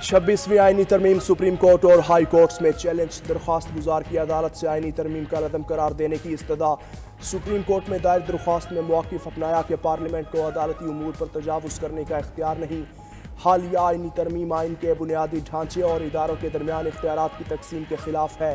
26वीं आईनी तरमीम supreme court और हाई कोर्ट्स में चैलेंज। दरख्वास्त गुजार की अदालत से आईनी तरमीम का रदम करार देने की इस्तदा। सुप्रीम कोर्ट में दायर दरख्वास्त में मौक़िफ़ अपनाया कि पार्लियामेंट को अदालती उमूर पर तजावुज़ करने का इख्तियार नहीं। हालिया आईनी तरमीम आइन के बुनियादी ढांचे और इदारों के दरमियान इख्तियारात की तकसीम के खिलाफ है।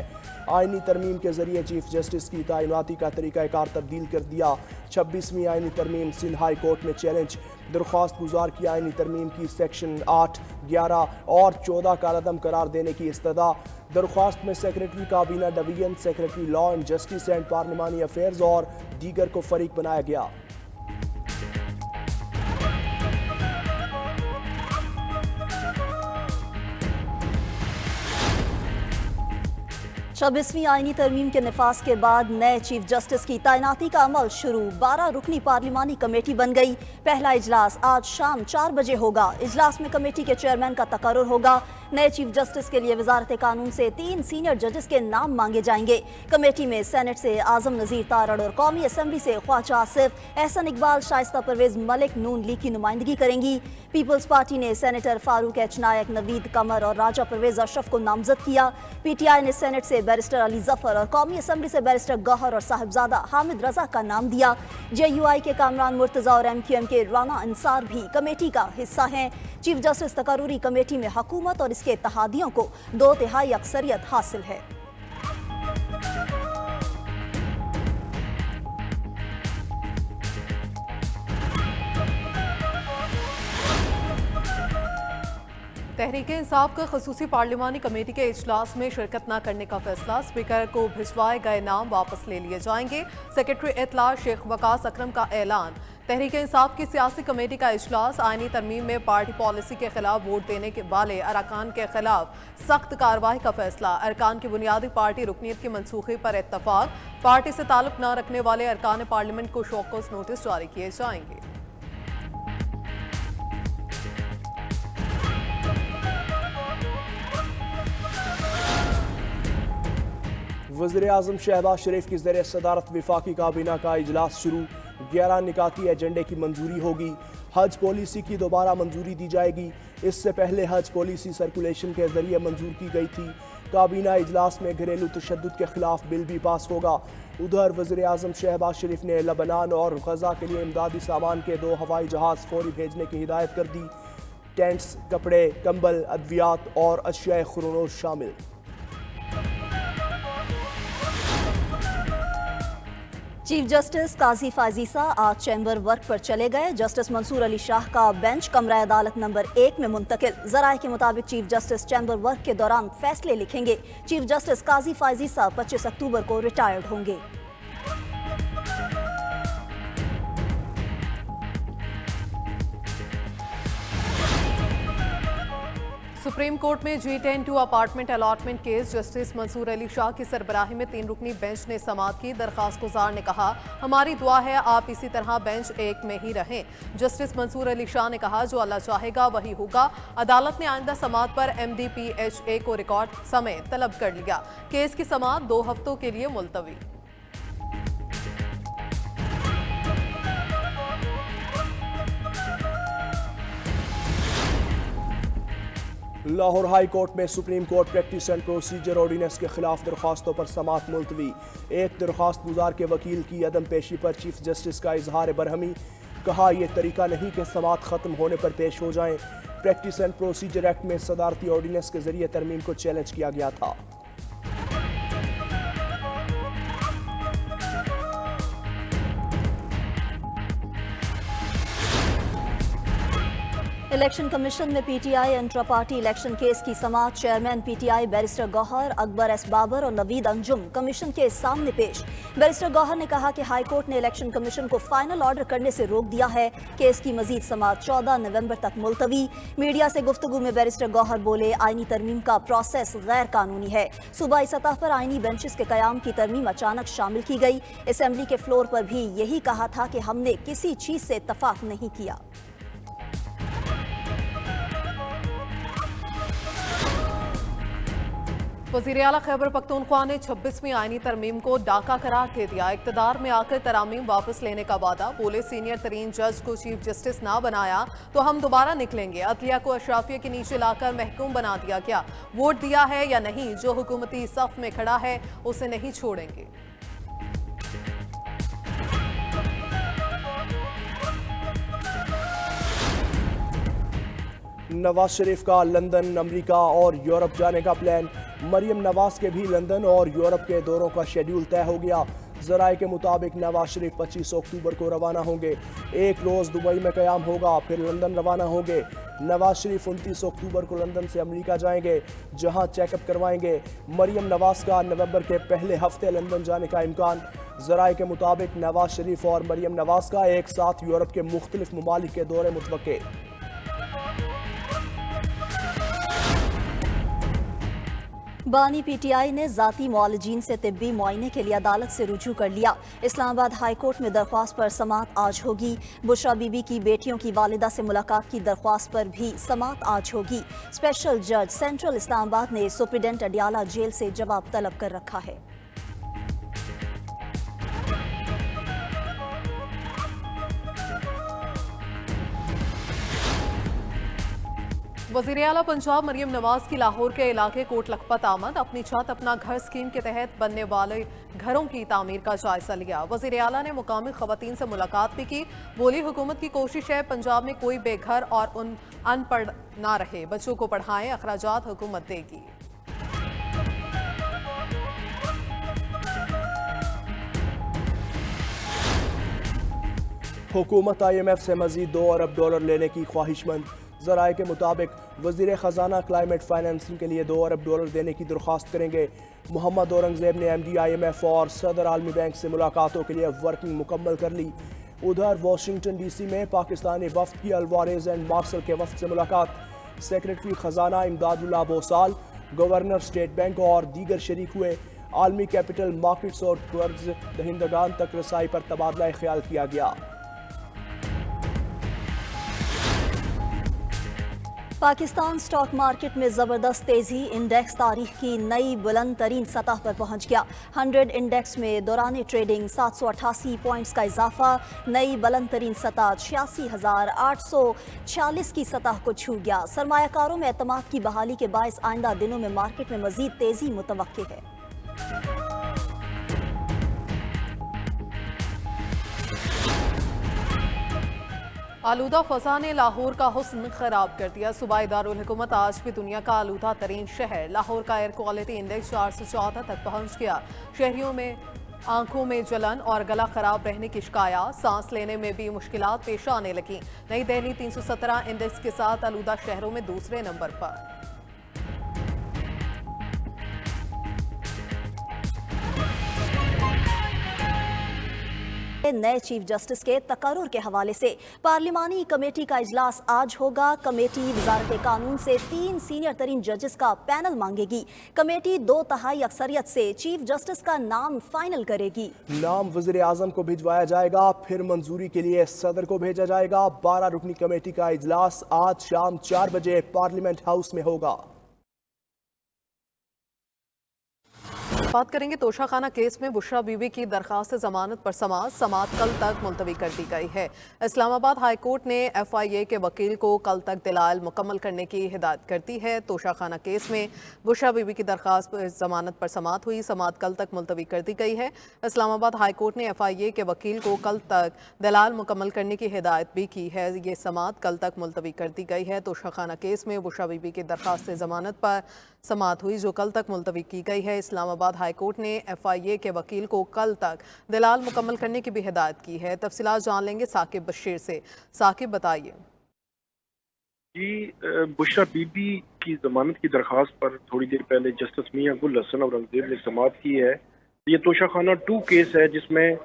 आईनी तरमीम के जरिए चीफ जस्टिस की तैनाती का तरीक़ाकार तब्दील कर दिया। 26वीं आईनी तरमीम सिंध हाई कोर्ट में चैलेंज। दरख्वास्त गुजार की आईनी तरमीम की सेक्शन 8, 11 और 14 का रदम करार देने की इस्तदा। दरख्वास्त में सेक्रेटरी काबीना division, secretary law and justice and पार्लिमानी अफेयर्स और दीगर को फरीक बनाया गया। छब्बीसवीं आईनी तरमीम के निफाज के बाद नए चीफ जस्टिस की तैनाती का अमल शुरू। 12 रुकनी पार्लिमानी कमेटी बन गई। पहला इजलास आज शाम 4 बजे होगा। इजलास में कमेटी के चेयरमैन का तकर्रुर होगा। नए चीफ जस्टिस के लिए वजारत कानून से 3 सीनियर जजेस के नाम मांगे जाएंगे। कमेटी में सेनेट से आजम नजीर तारड़ और कौमी असम्बली से ख्वाजा आसिफ, एहसन इकबाल, शाइस्ता परवेज मलिक नून लीग की नुमाइंदगी करेंगी। पीपल्स पार्टी ने सेनेटर फारूक एच नायक, नवीद कमर और राजा परवेज अशरफ को नामजद किया। पीटीआई ने सेनेट से बैरिस्टर अली जफर और कौमी असम्बली से बैरिस्टर गौहर और साहिबजादा हामिद रजा का नाम दिया। जेयूआई के कामरान मुर्तजा और एमक्यूएम के राना अंसार भी कमेटी का हिस्सा हैं। चीफ जस्टिस तकर्रुरी कमेटी में हुकूमत और इसके इत्तेहादियों को 2/3 अक्सरियत हासिल है। तहरीके इंसाफ का खसूसी पार्लिमानी कमेटी के इजलास में शिरकत न करने का फैसला। स्पीकर को भिजवाए गए नाम वापस ले लिए जाएंगे। सेक्रेटरी इत्तला शेख वकास अकरम का ऐलान। तहरीके इंसाफ की सियासी कमेटी का इजलास। आईनी तरमीम में पार्टी पॉलिसी के खिलाफ वोट देने के वाले अरकान के खिलाफ सख्त कार्रवाई का फैसला। अरकान की बुनियादी पार्टी रुकनीत की मनसूखी पर इत्तफाक। पार्टी से ताल्लुक न रखने वाले अरकान पार्लियामेंट को शोकॉज नोटिस जारी किए जाएंगे। वज़ीर आज़म शहबाज शरीफ की ज़रिए सदारत वफाकी काबीना का इजलास शुरू। 11 निकाती एजेंडे की मंजूरी होगी। हज पॉलिसी की दोबारा मंजूरी दी जाएगी। इससे पहले हज पॉलिसी सर्कुलेशन के जरिए मंजूर की गई थी। काबीना इजलास में घरेलू तशद्दुद के खिलाफ बिल भी पास होगा। उधर वज़ीर आज़म शहबाज शरीफ ने लबनान और गजा के लिए इमदादी सामान के 2 हवाई जहाज़ फौरी भेजने की हिदायत कर दी। टेंट्स, कपड़े, कंबल, अद्वियात और अशियाए खुरूनोश शामिल। चीफ जस्टिस काजी फाजीसा आज चैम्बर वर्क पर चले गए। जस्टिस मंसूर अली शाह का बेंच कमरा अदालत नंबर 1 में मुंतकिल। जराये के मुताबिक चीफ जस्टिस चैम्बर वर्क के दौरान फैसले लिखेंगे। चीफ जस्टिस काजी फाजीसा 25 अक्टूबर को रिटायर्ड होंगे। सुप्रीम कोर्ट में G10-2 apartment allotment case. Justice Mansoor Ali Shah की सरबराही में 3 रुकनी बेंच ने समाअत की। दरखास्त गुजार ने कहा, हमारी दुआ है आप इसी तरह बेंच 1 में ही रहें। जस्टिस मंसूर अली शाह ने कहा, जो अल्लाह चाहेगा वही होगा। अदालत ने आइंदा समाअत पर MDPHA को रिकॉर्ड समय तलब कर लिया। केस की समाअत 2 हफ्तों के लिए मुलतवी। लाहौर हाई कोर्ट में supreme court practice and procedure ordinance के खिलाफ दरख्वास्तों पर समाअत मुलतवी। एक दरख्वास्त गुजार के वकील की अदम पेशी पर चीफ जस्टिस का इजहार बरहमी। कहा, यह तरीका नहीं कि समाअत ख़त्म होने पर पेश हो जाएं। प्रैक्टिस एंड प्रोसीजर एक्ट में सदारती ऑर्डिनेंस के जरिए तरमीम को चैलेंज किया गया था। इलेक्शन कमीशन में PTI intra party election case की समाअत। Chairman PTI barrister Gohar, Akbar S Babar और नवीद अंजुम कमीशन के सामने पेश। बैरिस्टर गौहर ने कहा कि हाई कोर्ट ने इलेक्शन कमीशन को फाइनल ऑर्डर करने से रोक दिया है। केस की मजीद समाअत 14 नवंबर तक मुलतवी। मीडिया से गुफ्तगू में बैरिस्टर गौहर बोले, आईनी तरमीम का प्रोसेस गैर कानूनी है। सूबाई सतह पर आईनी बेंचेस के कयाम की तरमीम अचानक शामिल की गई। असम्बली के फ्लोर पर भी यही कहा था कि हमने किसी चीज से इत्तफाक नहीं किया। वज़ीर आला खैबर पख्तूनख्वा ने 26वीं आईनी तरमीम को डाका करार दे दिया। इक़्तिदार में आकर तरामीम वापस लेने का वादा। बोले सीनियर तरीन जज को चीफ जस्टिस ना बनाया तो हम दोबारा निकलेंगे। अदलिया को अशराफिया के नीचे लाकर महकूम बना दिया गया। वोट दिया है या नहीं, जो हुकूमती सफ में खड़ा है उसे नहीं छोड़ेंगे। नवाज शरीफ का लंदन, अमेरिका और यूरोप जाने का प्लान। मरियम नवाज के भी लंदन और यूरोप के दौरों का शेड्यूल तय हो गया। जराये के मुताबिक नवाज शरीफ 25 अक्टूबर को रवाना होंगे। एक रोज़ दुबई में क़याम होगा, फिर लंदन रवाना होंगे। नवाज शरीफ 29 अक्टूबर को लंदन से अमेरिका जाएंगे, जहां चेकअप करवाएंगे। मरियम नवाज का नवंबर के पहले हफ्ते लंदन जाने का इम्कान। जराये के मुताबिक नवाज शरीफ और मरियम नवाज का एक साथ यूरोप के मुख्तलिफ ममालिक के दौरे मुतवक्के। बानी पीटीआई ने जाती मुआलजीन से तिब्बी मुआयने के लिए अदालत से रुजू कर लिया। इस्लामाबाद हाई कोर्ट में दरख्वास्त पर समाअत आज होगी। बुशरा बीबी की बेटियों की वालिदा से मुलाकात की दरख्वास्त पर भी समाअत आज होगी। स्पेशल जज सेंट्रल इस्लामाबाद ने सुप्रीडेंट अडियाला जेल से जवाब तलब कर रखा है। वज़ीर आला पंजाब मरियम नवाज की लाहौर के इलाके कोट लखपत आमद। अपनी छत अपना घर स्कीम के तहत बनने वाले घरों की तामीर का जायजा लिया। वज़ीर आला ने मुकामी खवातीन से मुलाकात भी की। बोली हुकूमत की कोशिश है पंजाब में कोई बेघर और अनपढ़ ना रहे। बच्चों को पढ़ाएं, अखराजात हुकूमत देगी। हुकूमत IMF से मजीद $2 अरब लेने की ख्वाहिशमंद। ज़राए के मुताबिक वज़ीर ख़जाना क्लाइमेट फाइनेंसिंग के लिए $2 अरब देने की दरख्वास्त करेंगे। मोहम्मद औरंगज़ेब ने MD IMF और सदर आलमी बैंक से मुलाकातों के लिए वर्किंग मुकम्मल कर ली। उधर वाशिंगटन DC में पाकिस्तानी वफ्द की अल्वारेज एंड मार्शल के वफ्द से मुलाकात। सेक्रेटरी ख़जाना Imdadullah Bosal, governor State Bank और दीगर शरीक हुए। आलमी कैपिटल मार्केट्स और कर्ज दहिंदगान तक रसाई पर तबादला ख्याल किया गया। पाकिस्तान स्टॉक मार्केट में जबरदस्त तेजी। इंडेक्स तारीख की नई बुलंद तरीन सतह पर पहुंच गया। 100 इंडेक्स में दौरान ट्रेडिंग 788 पॉइंट्स का इजाफा। नई बुलंद तरीन सतह 86,846 की सतह को छू गया। सरमायाकारों में एतमाद की बहाली के बायस आइंदा दिनों में मार्केट में मजीद तेजी मुतवक्किल है। आलूदा फ़ज़ा ने लाहौर का हुस्न खराब कर दिया। सूबाई दारुल हुकूमत आज भी दुनिया का आलूदा तरीन शहर। लाहौर का एयर क्वालिटी इंडेक्स 414 तक पहुंच गया। शहरियों में आंखों में जलन और गला खराब रहने की शिकायत, सांस लेने में भी मुश्किलात पेश आने लगी। नई दिल्ली 317 इंडेक्स के साथ आलूदा शहरों में दूसरे नंबर पर। नए चीफ जस्टिस के तकर्रुर के हवाले से पार्लिमानी कमेटी का इजलास आज होगा। कमेटी वजारत कानून से 3 सीनियर तरीन जजेस का पैनल मांगेगी। कमेटी 2/3 अक्सरियत से चीफ जस्टिस का नाम फाइनल करेगी। नाम वज़ीर आज़म को भिजवाया जाएगा, फिर मंजूरी के लिए सदर को भेजा जाएगा। 12 रुकनी कमेटी का इजलास आज शाम 4 बजे पार्लियामेंट हाउस में होगा। बात करेंगे तोशा खाना केस में बुशरा बीबी की दरखास्त जमानत पर समाअत कल तक मुलतवी कर दी गई है। इस्लामाबाद हाई कोर्ट ने FIA के वकील को कल तक दलाल मुकम्मल करने की हिदायत कर दी है। तोशा खाना केस में बुशरा बीबी की दरखास्त जमानत पर समाअत हुई। समाअत कल तक मुलतवी कर दी गई है। इस्लामाबाद हाई कोर्ट ने FIA के वकील को कल तक दलाल मुकम्मल करने की हिदायत भी की है। ये समाअत कल तक मुलतवी कर दी गई है। तोशा खाना केस में बुशरा बीबी की दरखास्त जमानत पर समाअत हुई, जो कल तक मुलतवी की गई है। इस्लामाबाद हाई कोर्ट ने FIA के वकील को कल तक दलाल मुकम्मल करने की भी हिदायत की है। तफसीलात जान लेंगे साकिब बशीर से। साकिब बताइए। जी, बुशरा बीबी की जमानत की दरखास्त पर थोड़ी देर पहले जस्टिस मियां गुल हसन औरंगजेब ने समाअत की है। ये तोशा खाना 2 केस है जिसमें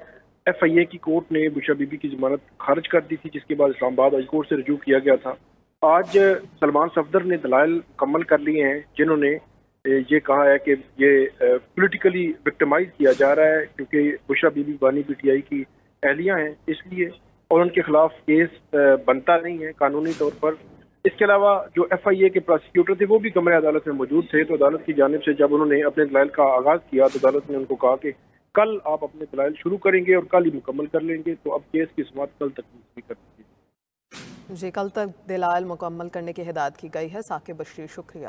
FIA की कोर्ट ने बुशरा बीबी की जमानत खारिज कर दी थी, जिसके बाद इस्लामाबाद हाई कोर्ट से रुजू किया गया था। आज सलमान सफदर ने दलाइल मुकम्मल कर लिए हैं, जिन्होंने ये कहा है कि ये पॉलिटिकली विक्टिमाइज किया जा रहा है क्योंकि बुशरा बीबी बानी PTI की अहलिया हैं, इसलिए और उनके खिलाफ केस बनता नहीं है कानूनी तौर पर। इसके अलावा जो FIA के प्रोसिक्यूटर थे वो भी कमरे अदालत में मौजूद थे। तो अदालत की जानिब से जब उन्होंने अपने दलाइल का आगाज़ किया तो अदालत ने उनको कहा कि कल आप अपने दलाइल शुरू करेंगे और कल ही मुकम्मल कर लेंगे। तो अब केस की समाअत कल तक मुलतवी कर दी। जी, कल तक दलाइल मुकम्मल करने की हिदायत की गई है। साकिब बशीर, शुक्रिया।